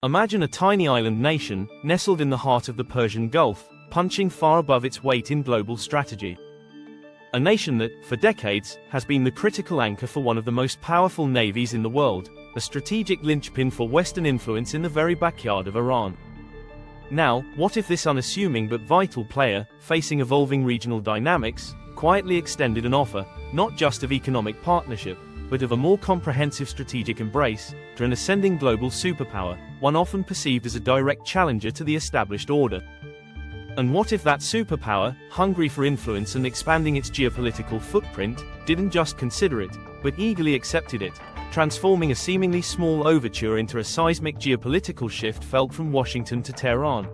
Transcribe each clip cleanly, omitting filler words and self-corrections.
Imagine a tiny island nation, nestled in the heart of the Persian Gulf, punching far above its weight in global strategy. A nation that, for decades, has been the critical anchor for one of the most powerful navies in the world, a strategic linchpin for Western influence in the very backyard of Iran. Now, what if this unassuming but vital player, facing evolving regional dynamics, quietly extended an offer, not just of economic partnership, but of a more comprehensive strategic embrace, to an ascending global superpower, one often perceived as a direct challenger to the established order? And what if that superpower, hungry for influence and expanding its geopolitical footprint, didn't just consider it, but eagerly accepted it, transforming a seemingly small overture into a seismic geopolitical shift felt from Washington to Tehran?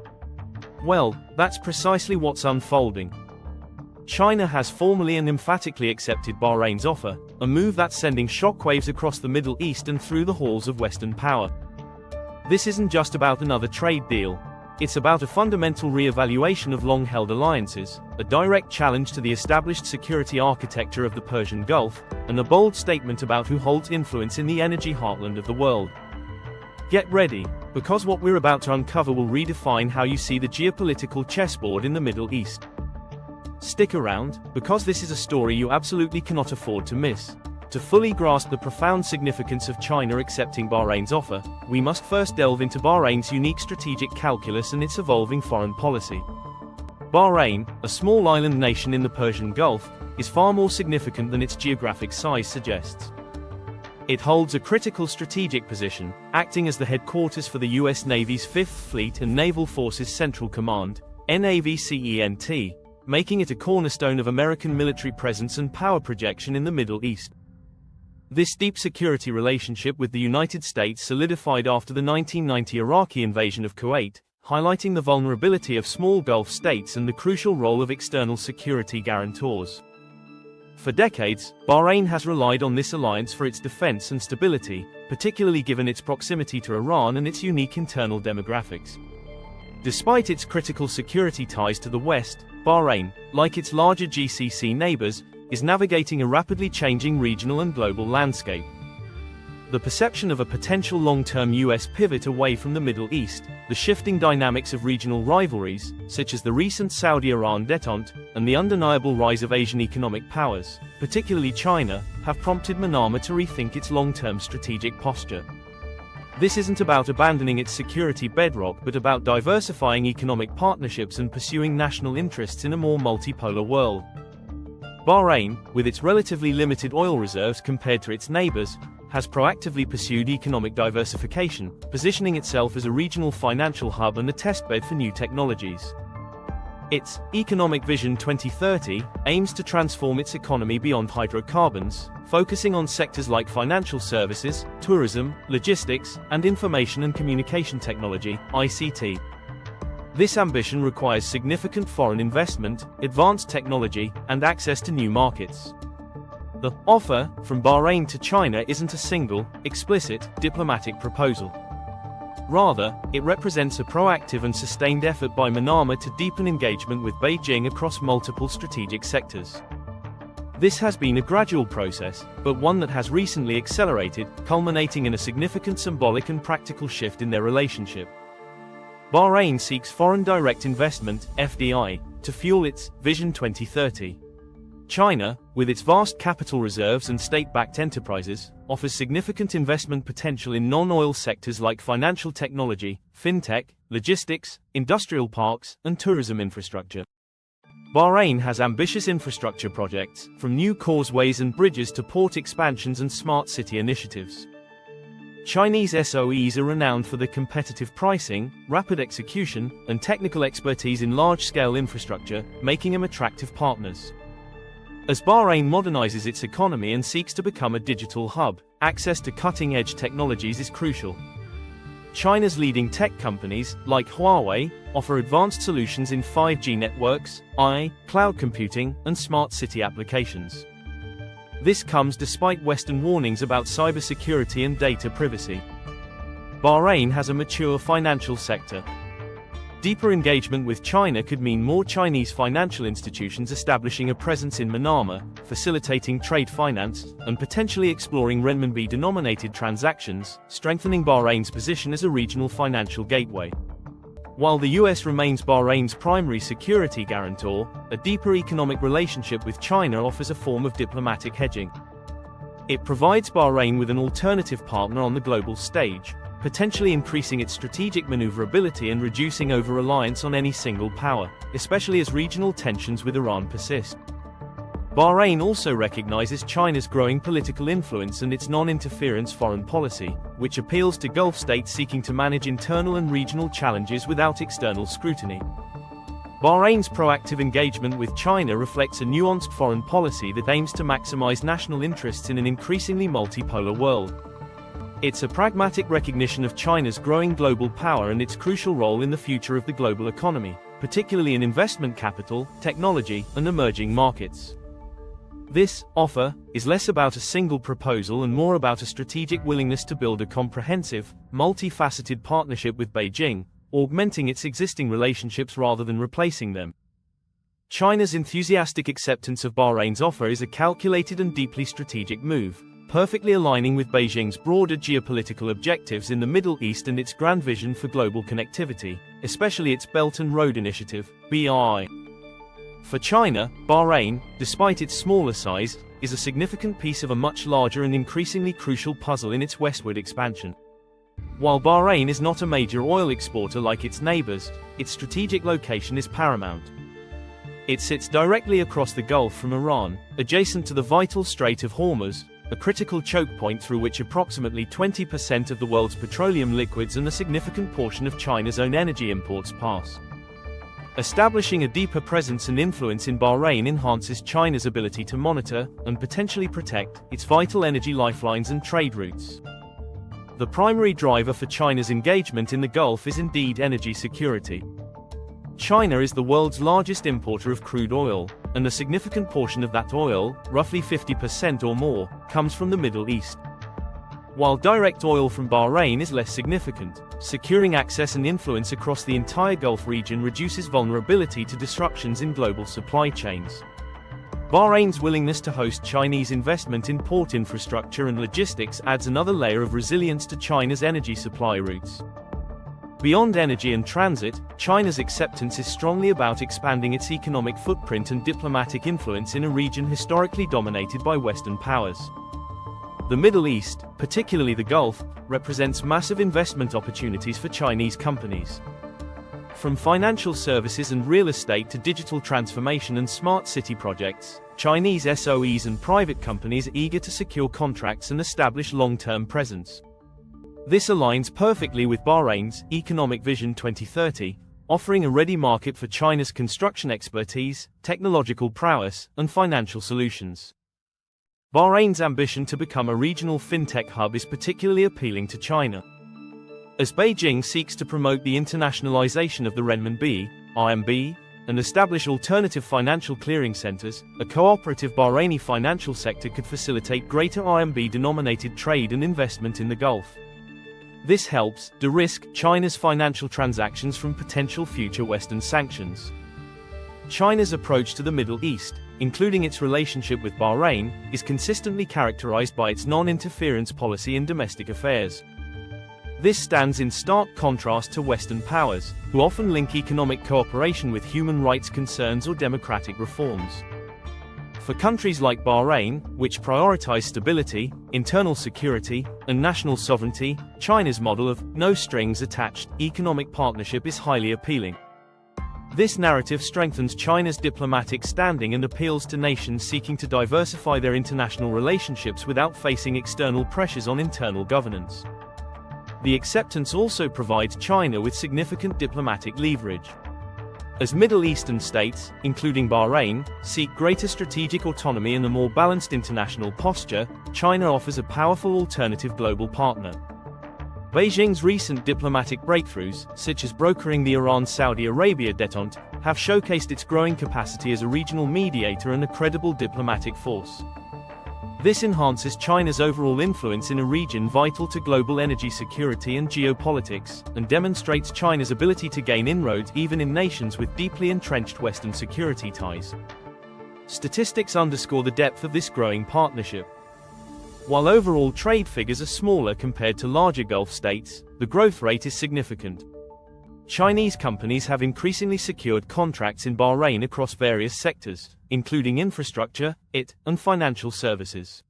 Well, that's precisely what's unfolding. China has formally and emphatically accepted Bahrain's offer, a move that's sending shockwaves across the Middle East and through the halls of Western power. This isn't just about another trade deal. It's about a fundamental re-evaluation of long-held alliances, a direct challenge to the established security architecture of the Persian Gulf, and a bold statement about who holds influence in the energy heartland of the world. Get ready, because what we're about to uncover will redefine how you see the geopolitical chessboard in the Middle East. Stick around, because this is a story you absolutely cannot afford to miss. To fully grasp the profound significance of China accepting Bahrain's offer, we must first delve into Bahrain's unique strategic calculus and its evolving foreign policy. Bahrain, a small island nation in the Persian Gulf, is far more significant than its geographic size suggests. It holds a critical strategic position, acting as the headquarters for the U.S. Navy's 5th Fleet and Naval Forces Central Command, NAVCENT, making it a cornerstone of American military presence and power projection in the Middle East. This deep security relationship with the United States solidified after the 1990 Iraqi invasion of Kuwait, highlighting the vulnerability of small Gulf states and the crucial role of external security guarantors. For decades, Bahrain has relied on this alliance for its defense and stability, particularly given its proximity to Iran and its unique internal demographics. Despite its critical security ties to the West, Bahrain, like its larger GCC neighbors, is navigating a rapidly changing regional and global landscape. The perception of a potential long-term US pivot away from the Middle East, the shifting dynamics of regional rivalries, such as the recent Saudi-Iran détente, and the undeniable rise of Asian economic powers, particularly China, have prompted Manama to rethink its long-term strategic posture. This isn't about abandoning its security bedrock but about diversifying economic partnerships and pursuing national interests in a more multipolar world. Bahrain, with its relatively limited oil reserves compared to its neighbors, has proactively pursued economic diversification, positioning itself as a regional financial hub and a testbed for new technologies. Its Economic Vision 2030 aims to transform its economy beyond hydrocarbons, focusing on sectors like financial services, tourism, logistics, and information and communication technology, ICT. This ambition requires significant foreign investment, advanced technology, and access to new markets. The offer from Bahrain to China isn't a single, explicit, diplomatic proposal. Rather, it represents a proactive and sustained effort by Manama to deepen engagement with Beijing across multiple strategic sectors. This has been a gradual process, but one that has recently accelerated, culminating in a significant symbolic and practical shift in their relationship. Bahrain seeks foreign direct investment, FDI, to fuel its Vision 2030. China, with its vast capital reserves and state-backed enterprises, offers significant investment potential in non-oil sectors like financial technology, fintech, logistics, industrial parks, and tourism infrastructure. Bahrain has ambitious infrastructure projects, from new causeways and bridges to port expansions and smart city initiatives. Chinese SOEs are renowned for their competitive pricing, rapid execution, and technical expertise in large-scale infrastructure, making them attractive partners. As Bahrain modernizes its economy and seeks to become a digital hub, access to cutting-edge technologies is crucial. China's leading tech companies, like Huawei, offer advanced solutions in 5G networks, AI, cloud computing, and smart city applications. This comes despite Western warnings about cybersecurity and data privacy. Bahrain has a mature financial sector. Deeper engagement with China could mean more Chinese financial institutions establishing a presence in Manama, facilitating trade finance, and potentially exploring renminbi-denominated transactions, strengthening Bahrain's position as a regional financial gateway. While the US remains Bahrain's primary security guarantor, a deeper economic relationship with China offers a form of diplomatic hedging. It provides Bahrain with an alternative partner on the global stage, potentially increasing its strategic maneuverability and reducing over-reliance on any single power, especially as regional tensions with Iran persist. Bahrain also recognizes China's growing political influence and its non-interference foreign policy, which appeals to Gulf states seeking to manage internal and regional challenges without external scrutiny. Bahrain's proactive engagement with China reflects a nuanced foreign policy that aims to maximize national interests in an increasingly multipolar world. It's a pragmatic recognition of China's growing global power and its crucial role in the future of the global economy, particularly in investment capital, technology, and emerging markets. This offer is less about a single proposal and more about a strategic willingness to build a comprehensive, multifaceted partnership with Beijing, augmenting its existing relationships rather than replacing them. China's enthusiastic acceptance of Bahrain's offer is a calculated and deeply strategic move, perfectly aligning with Beijing's broader geopolitical objectives in the Middle East and its grand vision for global connectivity, especially its Belt and Road Initiative, BRI. For China, Bahrain, despite its smaller size, is a significant piece of a much larger and increasingly crucial puzzle in its westward expansion. While Bahrain is not a major oil exporter like its neighbors, its strategic location is paramount. It sits directly across the Gulf from Iran, adjacent to the vital Strait of Hormuz, a critical choke point through which approximately 20% of the world's petroleum liquids and a significant portion of China's own energy imports pass. Establishing a deeper presence and influence in Bahrain enhances China's ability to monitor, and potentially protect, its vital energy lifelines and trade routes. The primary driver for China's engagement in the Gulf is indeed energy security. China is the world's largest importer of crude oil, and a significant portion of that oil, roughly 50% or more, comes from the Middle East. While direct oil from Bahrain is less significant, securing access and influence across the entire Gulf region reduces vulnerability to disruptions in global supply chains. Bahrain's willingness to host Chinese investment in port infrastructure and logistics adds another layer of resilience to China's energy supply routes. Beyond energy and transit, China's acceptance is strongly about expanding its economic footprint and diplomatic influence in a region historically dominated by Western powers. The Middle East, particularly the Gulf, represents massive investment opportunities for Chinese companies. From financial services and real estate to digital transformation and smart city projects, Chinese SOEs and private companies are eager to secure contracts and establish long-term presence. This aligns perfectly with Bahrain's Economic Vision 2030, offering a ready market for China's construction expertise, technological prowess, and financial solutions. Bahrain's ambition to become a regional fintech hub is particularly appealing to China. As Beijing seeks to promote the internationalization of the renminbi, RMB, and establish alternative financial clearing centers, a cooperative Bahraini financial sector could facilitate greater RMB-denominated trade and investment in the Gulf. This helps de-risk China's financial transactions from potential future Western sanctions. China's approach to the Middle East, including its relationship with Bahrain, is consistently characterized by its non-interference policy in domestic affairs. This stands in stark contrast to Western powers, who often link economic cooperation with human rights concerns or democratic reforms. For countries like Bahrain, which prioritize stability, internal security, and national sovereignty, China's model of no-strings-attached economic partnership is highly appealing. This narrative strengthens China's diplomatic standing and appeals to nations seeking to diversify their international relationships without facing external pressures on internal governance. The acceptance also provides China with significant diplomatic leverage. As Middle Eastern states, including Bahrain, seek greater strategic autonomy and a more balanced international posture, China offers a powerful alternative global partner. Beijing's recent diplomatic breakthroughs, such as brokering the Iran-Saudi Arabia détente, have showcased its growing capacity as a regional mediator and a credible diplomatic force. This enhances China's overall influence in a region vital to global energy security and geopolitics, and demonstrates China's ability to gain inroads even in nations with deeply entrenched Western security ties. Statistics underscore the depth of this growing partnership. While overall trade figures are smaller compared to larger Gulf states, the growth rate is significant. Chinese companies have increasingly secured contracts in Bahrain across various sectors, including infrastructure, and financial services.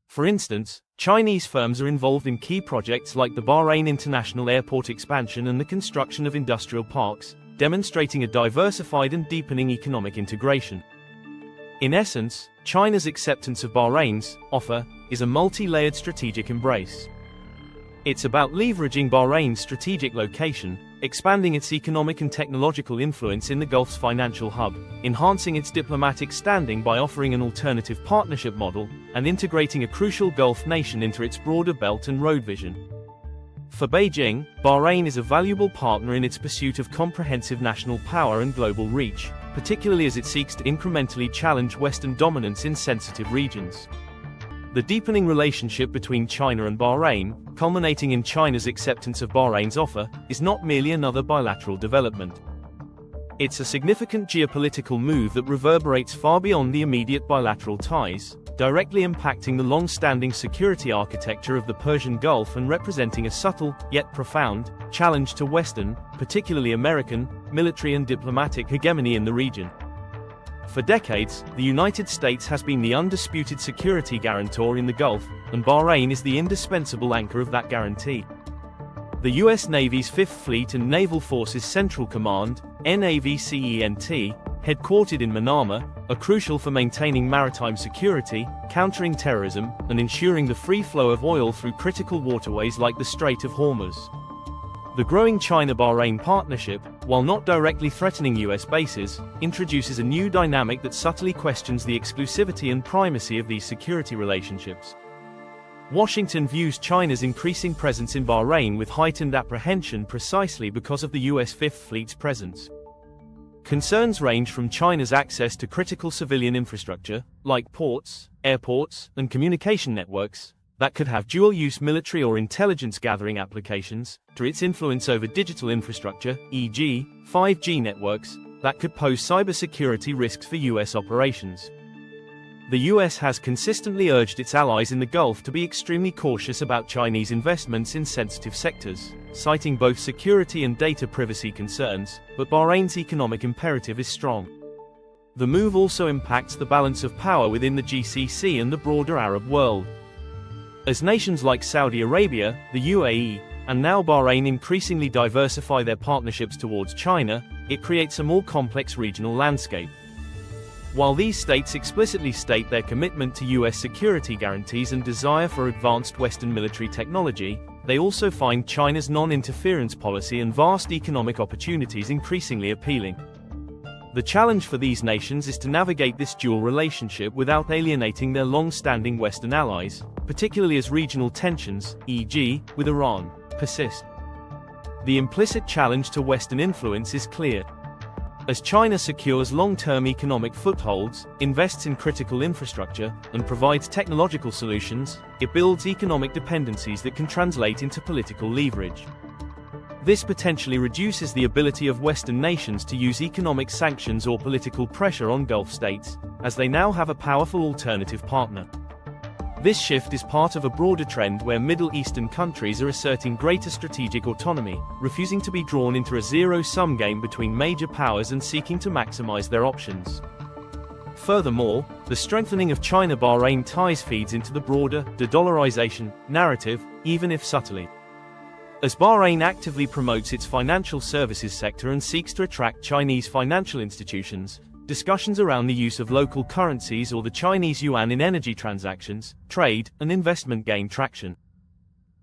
For instance, Chinese firms are involved in key projects like the Bahrain International Airport expansion and the construction of industrial parks, demonstrating a diversified and deepening economic integration. In essence, China's acceptance of Bahrain's offer is a multi-layered strategic embrace. It's about leveraging Bahrain's strategic location, expanding its economic and technological influence in the Gulf's financial hub, enhancing its diplomatic standing by offering an alternative partnership model, and integrating a crucial Gulf nation into its broader Belt and Road vision. For Beijing, Bahrain is a valuable partner in its pursuit of comprehensive national power and global reach, particularly as it seeks to incrementally challenge Western dominance in sensitive regions. The deepening relationship between China and Bahrain, culminating in China's acceptance of Bahrain's offer, is not merely another bilateral development. It's a significant geopolitical move that reverberates far beyond the immediate bilateral ties, directly impacting the long-standing security architecture of the Persian Gulf and representing a subtle, yet profound, challenge to Western, particularly American, military and diplomatic hegemony in the region. For decades, the United States has been the undisputed security guarantor in the Gulf, and Bahrain is the indispensable anchor of that guarantee. The U.S. Navy's Fifth Fleet and Naval Forces Central Command, NAVCENT, headquartered in Manama, are crucial for maintaining maritime security, countering terrorism, and ensuring the free flow of oil through critical waterways like the Strait of Hormuz. The growing China-Bahrain partnership, while not directly threatening U.S. bases, introduces a new dynamic that subtly questions the exclusivity and primacy of these security relationships. Washington views China's increasing presence in Bahrain with heightened apprehension precisely because of the U.S. Fifth Fleet's presence. Concerns range from China's access to critical civilian infrastructure, like ports, airports, and communication networks, that could have dual-use military or intelligence-gathering applications, to its influence over digital infrastructure, e.g., 5G networks, that could pose cybersecurity risks for U.S. operations. The U.S. has consistently urged its allies in the Gulf to be extremely cautious about Chinese investments in sensitive sectors, citing both security and data privacy concerns, but Bahrain's economic imperative is strong. The move also impacts the balance of power within the GCC and the broader Arab world. As nations like Saudi Arabia, the UAE, and now Bahrain increasingly diversify their partnerships towards China, it creates a more complex regional landscape. While these states explicitly state their commitment to U.S. security guarantees and desire for advanced Western military technology, they also find China's non-interference policy and vast economic opportunities increasingly appealing. The challenge for these nations is to navigate this dual relationship without alienating their long-standing Western allies, particularly as regional tensions, e.g., with Iran, persist. The implicit challenge to Western influence is clear. As China secures long-term economic footholds, invests in critical infrastructure, and provides technological solutions, it builds economic dependencies that can translate into political leverage. This potentially reduces the ability of Western nations to use economic sanctions or political pressure on Gulf states, as they now have a powerful alternative partner. This shift is part of a broader trend where Middle Eastern countries are asserting greater strategic autonomy, refusing to be drawn into a zero-sum game between major powers and seeking to maximize their options. Furthermore, the strengthening of China-Bahrain ties feeds into the broader de-dollarization narrative, even if subtly. As Bahrain actively promotes its financial services sector and seeks to attract Chinese financial institutions, discussions around the use of local currencies or the Chinese yuan in energy transactions, trade, and investment gain traction.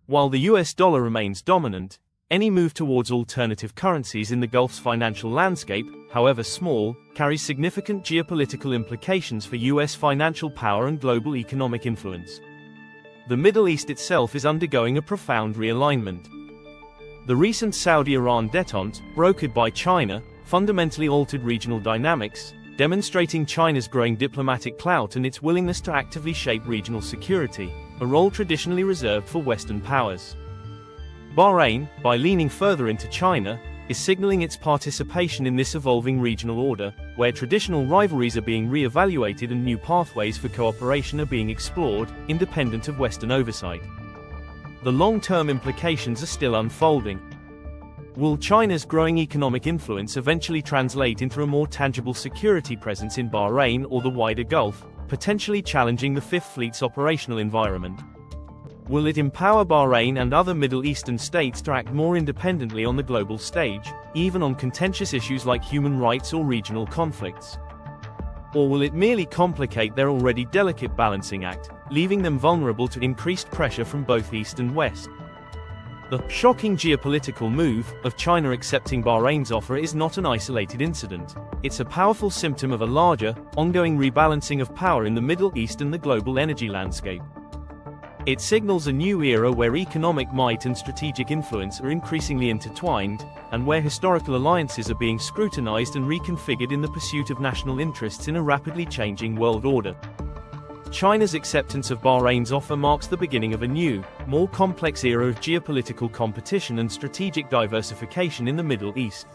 While the US dollar remains dominant, any move towards alternative currencies in the Gulf's financial landscape, however small, carries significant geopolitical implications for US financial power and global economic influence. The Middle East itself is undergoing a profound realignment. The recent Saudi-Iran détente, brokered by China, fundamentally altered regional dynamics, demonstrating China's growing diplomatic clout and its willingness to actively shape regional security, a role traditionally reserved for Western powers. Bahrain, by leaning further into China, is signaling its participation in this evolving regional order, where traditional rivalries are being re-evaluated and new pathways for cooperation are being explored, independent of Western oversight. The long-term implications are still unfolding. Will China's growing economic influence eventually translate into a more tangible security presence in Bahrain or the wider Gulf, potentially challenging the Fifth Fleet's operational environment? Will it empower Bahrain and other Middle Eastern states to act more independently on the global stage, even on contentious issues like human rights or regional conflicts? Or will it merely complicate their already delicate balancing act, leaving them vulnerable to increased pressure from both East and West? The shocking geopolitical move of China accepting Bahrain's offer is not an isolated incident. It's a powerful symptom of a larger, ongoing rebalancing of power in the Middle East and the global energy landscape. It signals a new era where economic might and strategic influence are increasingly intertwined, and where historical alliances are being scrutinized and reconfigured in the pursuit of national interests in a rapidly changing world order. China's acceptance of Bahrain's offer marks the beginning of a new, more complex era of geopolitical competition and strategic diversification in the Middle East.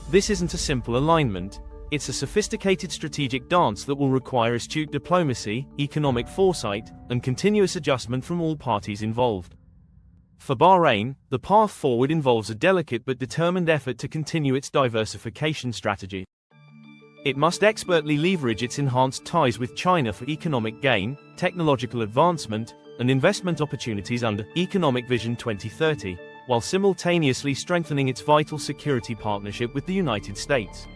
This isn't a simple alignment. It's a sophisticated strategic dance that will require astute diplomacy, economic foresight, and continuous adjustment from all parties involved. For Bahrain, the path forward involves a delicate but determined effort to continue its diversification strategy. It must expertly leverage its enhanced ties with China for economic gain, technological advancement, and investment opportunities under Economic Vision 2030, while simultaneously strengthening its vital security partnership with the United States.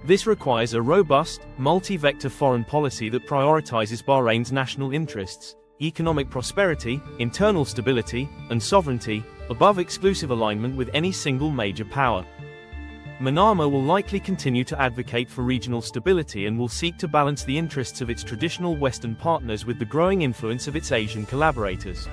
This requires a robust, multi-vector foreign policy that prioritizes Bahrain's national interests, economic prosperity, internal stability, and sovereignty, above exclusive alignment with any single major power. Manama will likely continue to advocate for regional stability and will seek to balance the interests of its traditional Western partners with the growing influence of its Asian collaborators.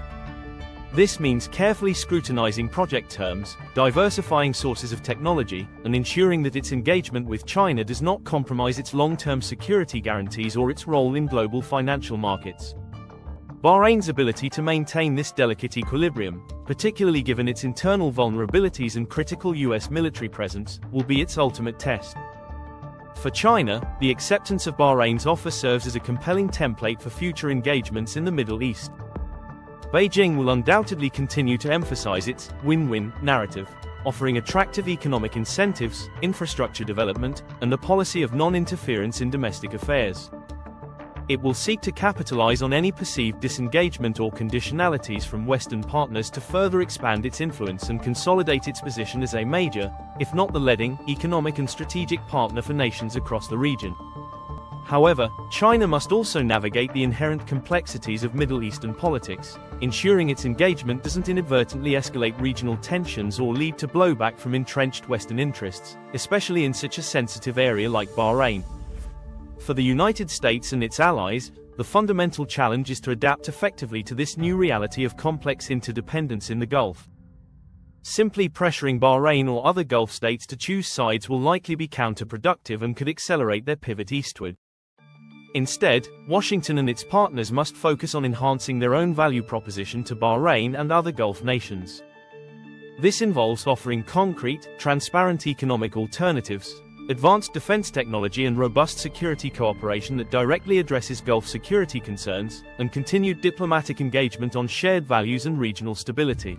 This means carefully scrutinizing project terms, diversifying sources of technology, and ensuring that its engagement with China does not compromise its long-term security guarantees or its role in global financial markets. Bahrain's ability to maintain this delicate equilibrium, particularly given its internal vulnerabilities and critical US military presence, will be its ultimate test. For China, the acceptance of Bahrain's offer serves as a compelling template for future engagements in the Middle East. Beijing will undoubtedly continue to emphasize its win-win narrative, offering attractive economic incentives, infrastructure development, and a policy of non-interference in domestic affairs. It will seek to capitalize on any perceived disengagement or conditionalities from Western partners to further expand its influence and consolidate its position as a major, if not the leading, economic and strategic partner for nations across the region. However, China must also navigate the inherent complexities of Middle Eastern politics, ensuring its engagement doesn't inadvertently escalate regional tensions or lead to blowback from entrenched Western interests, especially in such a sensitive area like Bahrain. For the United States and its allies, the fundamental challenge is to adapt effectively to this new reality of complex interdependence in the Gulf. Simply pressuring Bahrain or other Gulf states to choose sides will likely be counterproductive and could accelerate their pivot eastward. Instead, Washington and its partners must focus on enhancing their own value proposition to Bahrain and other Gulf nations. This involves offering concrete, transparent economic alternatives, advanced defense technology and robust security cooperation that directly addresses Gulf security concerns, and continued diplomatic engagement on shared values and regional stability.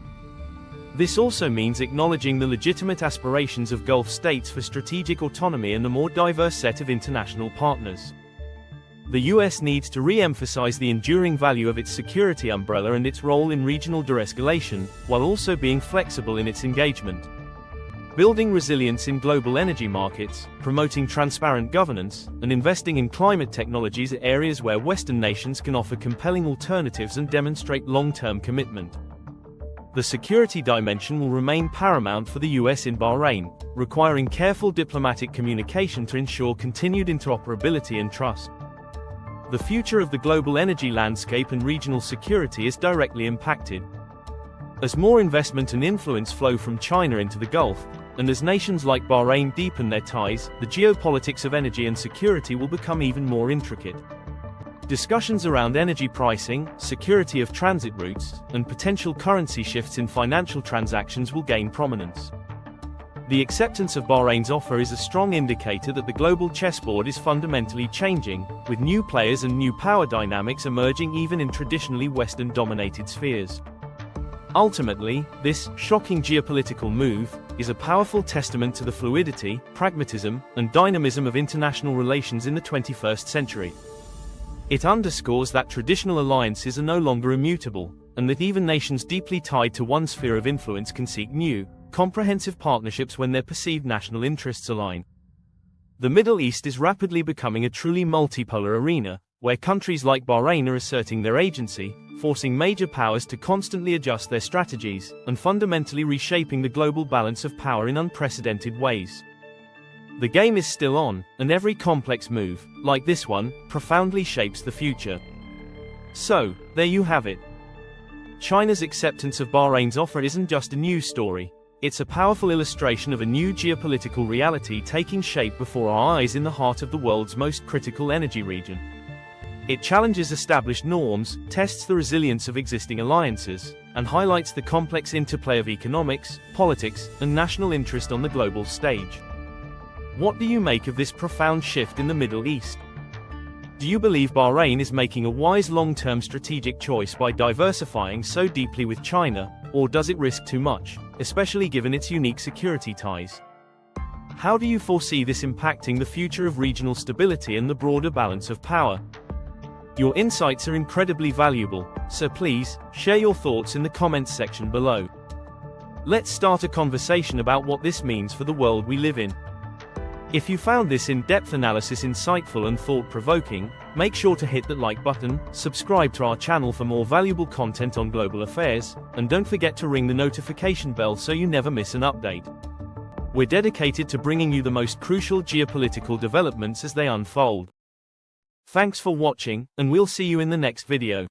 This also means acknowledging the legitimate aspirations of Gulf states for strategic autonomy and a more diverse set of international partners. The US needs to re-emphasize the enduring value of its security umbrella and its role in regional de-escalation, while also being flexible in its engagement. Building resilience in global energy markets, promoting transparent governance, and investing in climate technologies are areas where Western nations can offer compelling alternatives and demonstrate long-term commitment. The security dimension will remain paramount for the US in Bahrain, requiring careful diplomatic communication to ensure continued interoperability and trust. The future of the global energy landscape and regional security is directly impacted. As more investment and influence flow from China into the Gulf, and as nations like Bahrain deepen their ties, the geopolitics of energy and security will become even more intricate. Discussions around energy pricing, security of transit routes, and potential currency shifts in financial transactions will gain prominence. The acceptance of Bahrain's offer is a strong indicator that the global chessboard is fundamentally changing, with new players and new power dynamics emerging even in traditionally Western-dominated spheres. Ultimately, this shocking geopolitical move is a powerful testament to the fluidity, pragmatism, and dynamism of international relations in the 21st century. It underscores that traditional alliances are no longer immutable, and that even nations deeply tied to one sphere of influence can seek new, comprehensive partnerships when their perceived national interests align. The Middle East is rapidly becoming a truly multipolar arena, where countries like Bahrain are asserting their agency, forcing major powers to constantly adjust their strategies, and fundamentally reshaping the global balance of power in unprecedented ways. The game is still on, and every complex move, like this one, profoundly shapes the future. So, there you have it. China's acceptance of Bahrain's offer isn't just a news story. It's a powerful illustration of a new geopolitical reality taking shape before our eyes in the heart of the world's most critical energy region. It challenges established norms, tests the resilience of existing alliances, and highlights the complex interplay of economics, politics, and national interest on the global stage. What do you make of this profound shift in the Middle East? Do you believe Bahrain is making a wise long-term strategic choice by diversifying so deeply with China, or does it risk too much, especially given its unique security ties? How do you foresee this impacting the future of regional stability and the broader balance of power? Your insights are incredibly valuable, so please, share your thoughts in the comments section below. Let's start a conversation about what this means for the world we live in. If you found this in-depth analysis insightful and thought-provoking, make sure to hit that like button, subscribe to our channel for more valuable content on global affairs, and don't forget to ring the notification bell so you never miss an update. We're dedicated to bringing you the most crucial geopolitical developments as they unfold. Thanks for watching, and we'll see you in the next video.